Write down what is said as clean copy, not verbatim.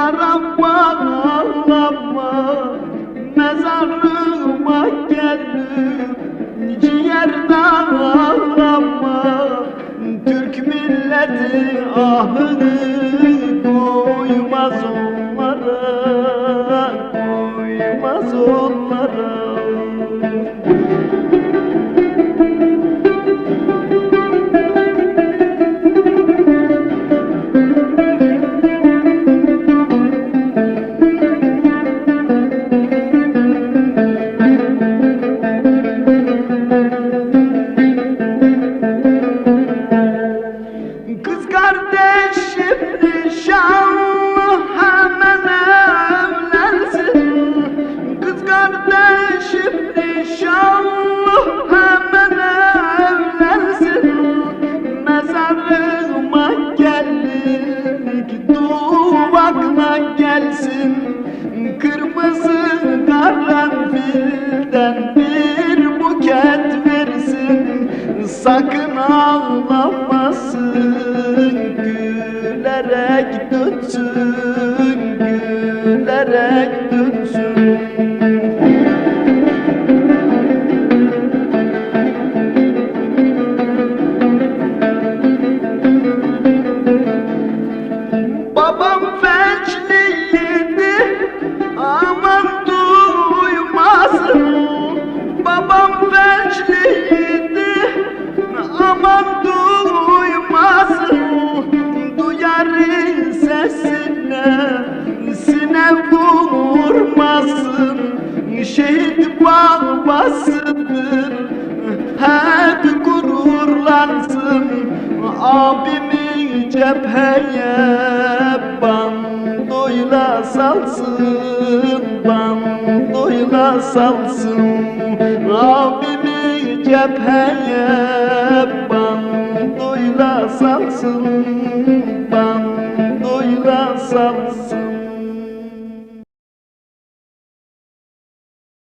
Yaram bağlama mezarıma geldim, ciğerden ağlama Türk milleti ahını koymaz onlara, koymaz onlara. Kız kardeşim nişanlı hemen evlensin. Kız kardeşim nişanlı hemen evlensin. Mezarıma geldik duvakla gelsin. Kırmızı karanfilden bir buket versin. Sakın ağlamasın, gülerek dönsün, gülerek dönsün. Babam felçliydi, aman duymasın. Babam felçliydi, aman duymasın. Duyar sesine, sine vurmasın. Şehit babasıdır, hep gururlansın. Abimi cepheye bandoyla salsın, bandoyla salsın. Abimi cepheye bandoyla salsın, bandoyla salsın.